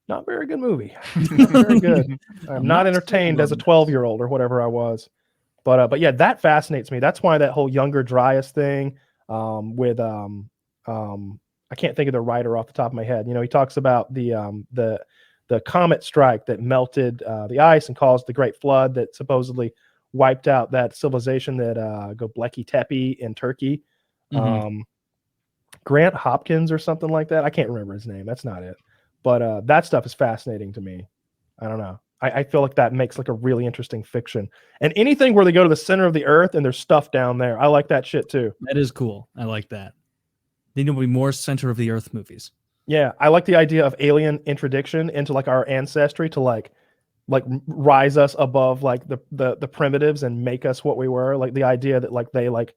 not very good movie. Not very good. I'm not entertained as a 12-year-old or whatever I was. But yeah, that fascinates me. That's why that whole Younger Dryas thing with I can't think of the writer off the top of my head. He talks about the comet strike that melted the ice and caused the Great Flood that supposedly wiped out that civilization that Göbekli Tepe in Turkey. Grant Hopkins or something like that. I can't remember his name. That's not it. But that stuff is fascinating to me. I don't know. I feel like that makes like a really interesting fiction. And anything where they go to the center of the earth and there's stuff down there, I like that shit too. That is cool. I like that. There need to be more center of the earth movies. Yeah, I like the idea of alien introduction into like our ancestry to like rise us above like the primitives and make us what we were. Like the idea that like they like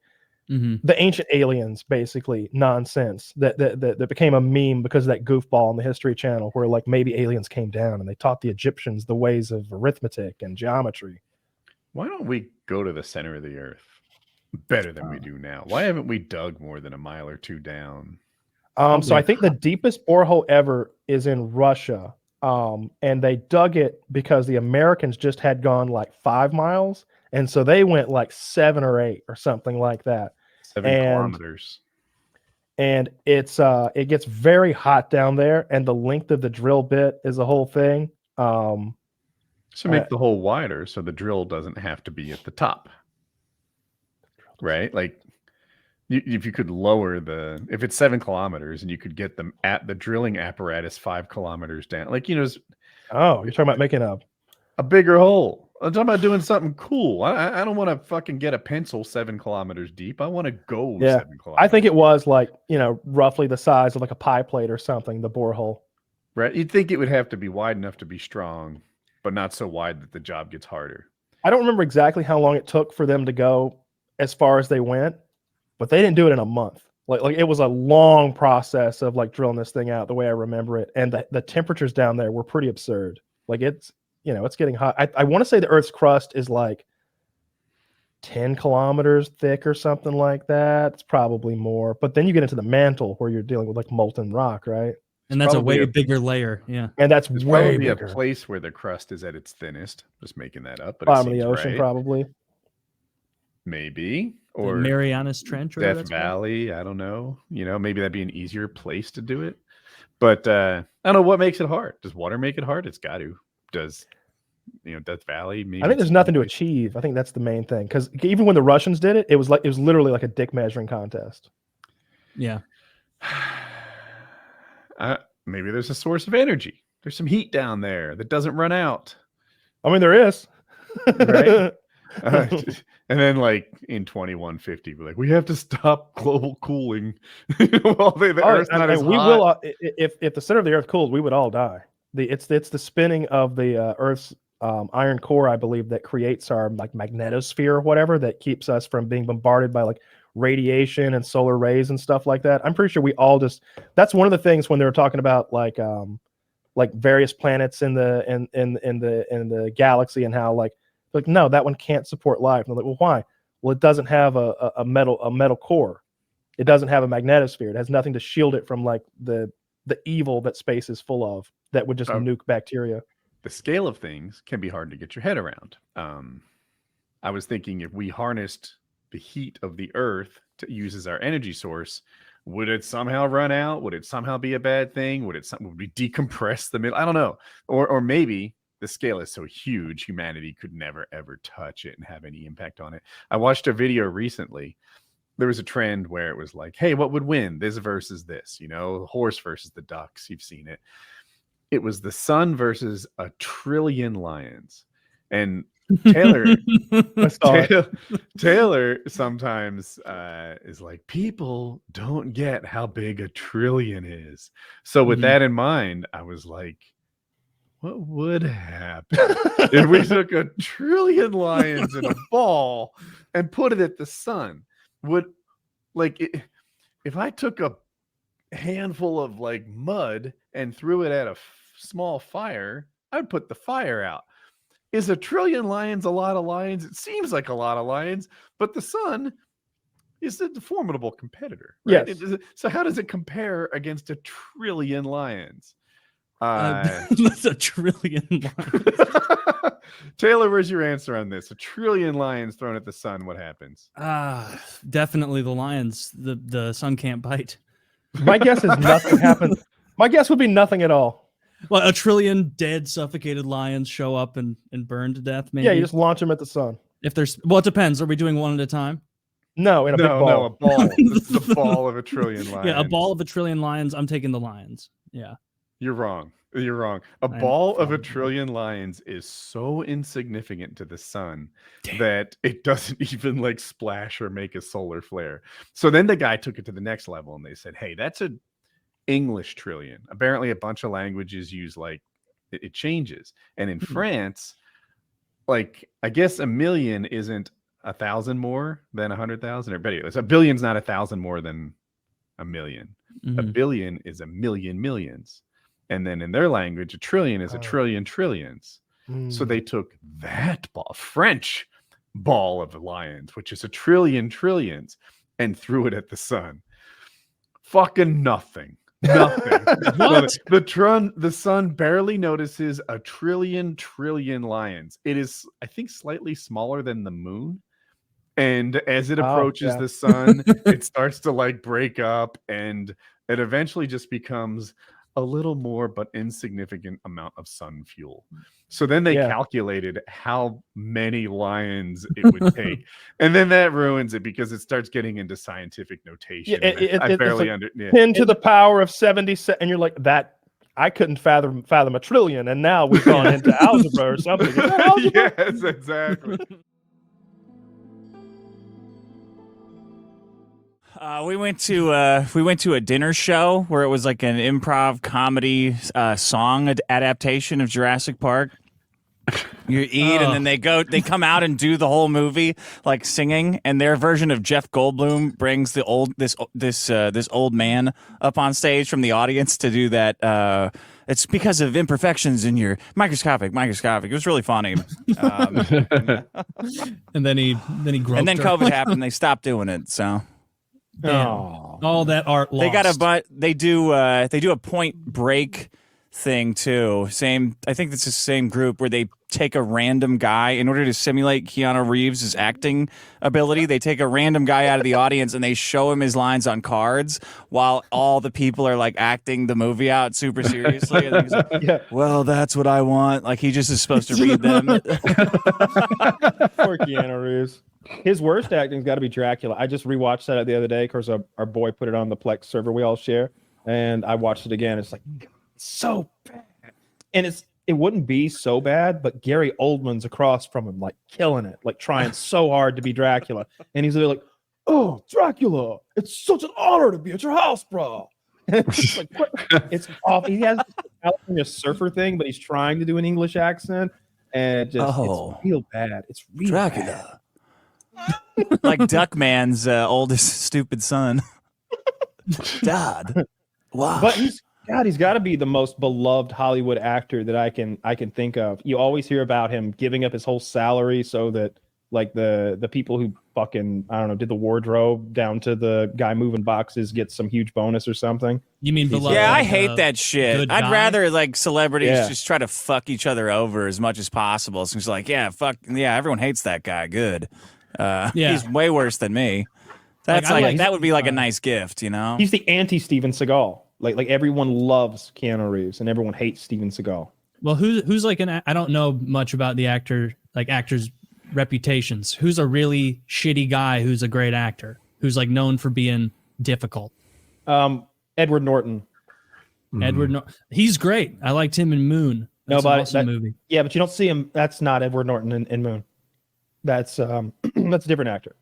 the ancient aliens, basically nonsense that became a meme because of that goofball on the History Channel where like maybe aliens came down and they taught the Egyptians the ways of arithmetic and geometry. Why don't we go to the center of the earth better than we do now? Why haven't we dug more than a mile or two down? So I think the deepest borehole ever is in Russia. And they dug it because the Americans just had gone like 5 miles. And so they went like 7 or 8 or something like that. 7 kilometers. And it gets very hot down there. And the length of the drill bit is a whole thing. So make the hole wider so the drill doesn't have to be at the top. Right? Like if you could lower if it's 7 kilometers and you could get them at the drilling apparatus 5 kilometers down, like, you're talking about making a bigger hole. I'm talking about doing something cool. I don't want to fucking get a pencil 7 kilometers deep. I want to go 7 kilometers. I think it was like, roughly the size of like a pie plate or something, the borehole. Right. You'd think it would have to be wide enough to be strong, but not so wide that the job gets harder. I don't remember exactly how long it took for them to go as far as they went, but they didn't do it in a month. Like it was a long process of like drilling this thing out the way I remember it. And the temperatures down there were pretty absurd. Like it's getting hot. I want to say the Earth's crust is like 10 kilometers thick or something like that. It's probably more. But then you get into the mantle where you're dealing with like molten rock, right? And that's a way bigger layer. Yeah. And that's There's way probably bigger. a place where the crust is at its thinnest. Just making that up. But Bottom of the ocean, right. probably. Maybe. Or the Marianas Trench. Death Valley. I don't know. Maybe that'd be an easier place to do it. But I don't know what makes it hard. Does water make it hard? It's got to. Does Death Valley? Maybe I think there's nothing to achieve. I think that's the main thing. Because even when the Russians did it, it was literally like a dick measuring contest. Yeah. Maybe there's a source of energy. There's some heat down there that doesn't run out. I mean, there is. Right? And then like in 2150, we're like, we have to stop global cooling. Well, the Earth's not as hot. We will. If the center of the Earth cooled, we would all die. It's the spinning of the Earth's iron core, I believe, that creates our like magnetosphere or whatever that keeps us from being bombarded by like radiation and solar rays and stuff like that. I'm pretty sure we all just that's one of the things when they were talking about like various planets in the galaxy and how like no, that one can't support life. And I'm like, well, why? Well, it doesn't have a metal core. It doesn't have a magnetosphere. It has nothing to shield it from like the evil that space is full of that would just nuke bacteria. The scale of things can be hard to get your head around. I was thinking if we harnessed the heat of the Earth to use as our energy source, would it somehow run out? Would it somehow be a bad thing? Would we decompress the middle? I don't know. Or maybe the scale is so huge, humanity could never, ever touch it and have any impact on it. I watched a video recently. There was a trend where it was like, hey, what would win? This versus this, the horse versus the ducks. You've seen it. It was the sun versus 1 trillion lions. And Taylor sometimes is like, people don't get how big 1 trillion is. So with that in mind, I was like, what would happen if we took 1 trillion lions in a ball and put it at the sun? If I took a handful of like mud and threw it at a small fire, I'd put the fire out. Is 1 trillion lions a lot of lions? It seems like a lot of lions, but the sun is a formidable competitor. Right? Yes. So how does it compare against 1 trillion lions? That's 1 trillion lions. Taylor, where's your answer on this? 1 trillion lions thrown at the sun. What happens? Definitely the lions. The sun can't bite. My guess is nothing happens. My guess would be nothing at all. Well, 1 trillion dead, suffocated lions show up and burn to death. Maybe. Yeah, you just launch them at the sun. If there's, it depends. Are we doing one at a time? No, in a big ball. No, a ball. The ball of 1 trillion lions. Yeah, a ball of 1 trillion lions. I'm taking the lions. Yeah. You're wrong. A ball of 1 trillion lions is so insignificant to the sun that it doesn't even like splash or make a solar flare. So then the guy took it to the next level and they said, hey, that's an English trillion. Apparently a bunch of languages use like it changes. And in France, like I guess 1 million isn't 1,000 more than 100,000 or better. A billion's not 1,000 more than 1 million. Mm-hmm. 1 billion is 1 million millions. And then in their language, 1 trillion is 1 trillion trillions. So they took that French ball of lions, which is 1 trillion trillions, and threw it at the sun. Fucking nothing. What? The sun barely notices 1 trillion trillion lions. It is, I think, slightly smaller than the moon. And as it approaches the sun, it starts to like break up, and it eventually just becomes a little more but insignificant amount of sun fuel. So then they calculated how many lions it would take. And then that ruins it because it starts getting into scientific notation. I barely understand. 10 to the power of 70, and you're like, that I couldn't fathom 1 trillion, and now we've gone into algebra or something. Is that algebra? Yes, exactly. We went to a dinner show where it was like an improv comedy song adaptation of Jurassic Park. You eat and then they come out and do the whole movie like singing, and their version of Jeff Goldblum brings this old man up on stage from the audience to do that. It's because of imperfections in your microscopic. It was really funny. And then he groped and then her. COVID happened. They stopped doing it. So. All that art lost. They got they do a Point Break thing too. I think it's the same group where they take a random guy in order to simulate Keanu Reeves' acting ability. They take a random guy out of the audience and they show him his lines on cards while all the people are like acting the movie out super seriously. And he's like, well, that's what I want. Like he just is supposed to read them. Poor Keanu Reeves. His worst acting's got to be Dracula. I just rewatched that the other day because our boy put it on the Plex server we all share, and I watched it again. It's like so bad, and it wouldn't be so bad, but Gary Oldman's across from him, like killing it, like trying so hard to be Dracula, and he's like, "Oh, Dracula! It's such an honor to be at your house, bro." It's like, what? It's off. He has this California surfer thing, but he's trying to do an English accent, and just it's real bad. It's real Dracula. Like Duckman's oldest stupid son. Dad. Wow. But he's got to be the most beloved Hollywood actor that I can think of. You always hear about him giving up his whole salary so that like the people who fucking, I don't know, did the wardrobe down to the guy moving boxes get some huge bonus or something. You mean beloved? Yeah, I hate that shit. I'd rather like celebrities just try to fuck each other over as much as possible. So it's like, everyone hates that guy. Good. He's way worse than me. That's that would be like a nice gift, you know? He's the anti-Steven Seagal. Like everyone loves Keanu Reeves and everyone hates Steven Seagal. Well, who's like I don't know much about the actors' reputations. Who's a really shitty guy who's a great actor, who's like known for being difficult? Edward Norton. He's great. I liked him in Moon. That's an awesome movie. Yeah, but you don't see him. That's not Edward Norton in Moon. That's that's a different actor.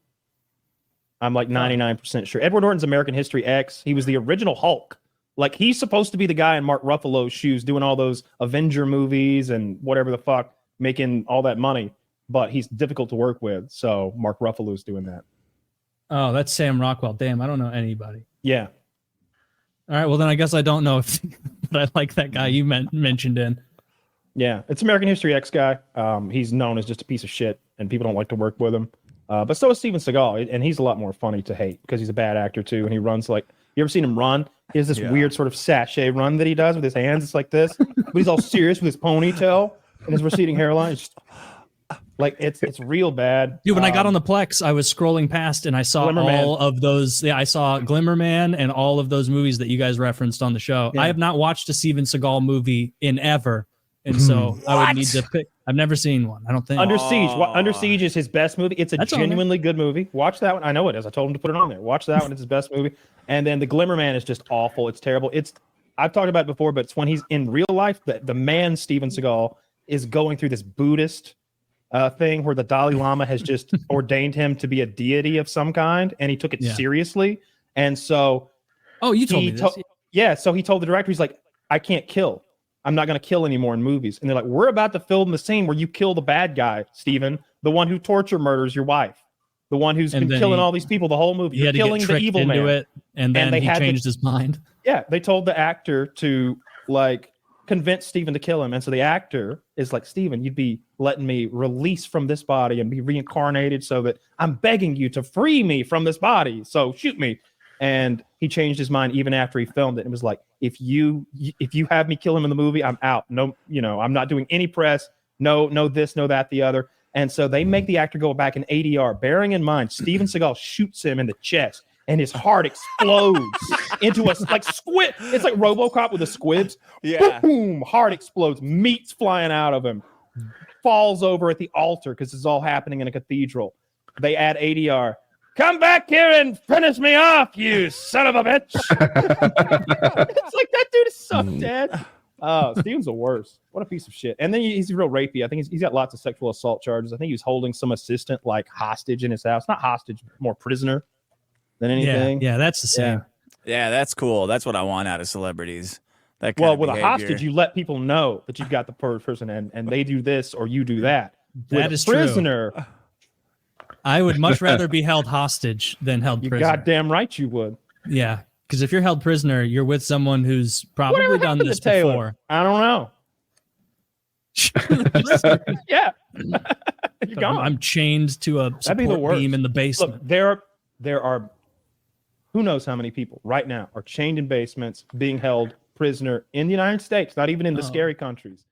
I'm like 99% sure. Edward Norton's American History X. He was the original Hulk. Like he's supposed to be the guy in Mark Ruffalo's shoes doing all those Avenger movies and whatever the fuck, making all that money. But he's difficult to work with. So Mark Ruffalo's doing that. Oh, that's Sam Rockwell. Damn, I don't know anybody. Yeah. All right, well then I guess I don't know if but I like that guy you mentioned in. Yeah, it's American History X guy. He's known as just a piece of shit, and people don't like to work with him. But so is Steven Seagal, and he's a lot more funny to hate because he's a bad actor too, and he runs like, you ever seen him run? He has this weird sort of sachet run that he does with his hands. It's like this, but he's all serious with his ponytail and his receding hairline. It's just, like it's real bad. Dude, when I got on the Plex, I was scrolling past and I saw all of those. Yeah, I saw Glimmerman and all of those movies that you guys referenced on the show. Yeah. I have not watched a Steven Seagal movie in ever. And so I would need to pick. I've never seen one. I don't think. Under Siege. Under Siege is his best movie. It's a genuinely good movie. Watch that one. I know it is. I told him to put it on there. Watch that one. It's his best movie. And then The Glimmerman is just awful. It's terrible. I've talked about it before, but it's when he's in real life that the man Steven Seagal is going through this Buddhist thing where the Dalai Lama has just ordained him to be a deity of some kind, and he took it seriously. And so, you told me this. So he told the director, he's like, I can't kill. I'm not going to kill anymore in movies. And they're like, we're about to film the scene where you kill the bad guy, Steven, the one who murders your wife, the one who's been killing all these people the whole movie. You're killing the evil man. It, and then he changed his mind. Yeah, they told the actor to like convince Steven to kill him. And so the actor is like, Steven, you'd be letting me release from this body and be reincarnated so that I'm begging you to free me from this body. So shoot me. And he changed his mind even after he filmed it. It was like, if you have me kill him in the movie, I'm out. No, I'm not doing any press. No this, no that, the other. And so they make the actor go back in ADR, bearing in mind, Steven Seagal shoots him in the chest and his heart explodes into a like squid. It's like RoboCop with the squids. Yeah. Boom, heart explodes, meat's flying out of him, falls over at the altar because it's all happening in a cathedral. They add ADR. Come back here and finish me off, you son of a bitch. It's like, that dude is so dead. Oh, Steven's the worst. What a piece of shit. And then he's real rapey. I think he's got lots of sexual assault charges. I think he was holding some assistant like hostage in his house. Not hostage, more prisoner than anything. Yeah, that's the same. Yeah, that's cool. That's what I want out of celebrities. That kind well, of with behavior. a hostage, you let people know that you've got the person and they do this or you do that. That is prisoner. True. I would much rather be held hostage than held prisoner. You're goddamn right you would. Yeah, because if you're held prisoner, you're with someone who's probably done this before. I don't know. Yeah. You're gone. I'm chained to a support beam in the basement. Look, there are who knows how many people right now are chained in basements being held prisoner in the United States, not even in the scary countries.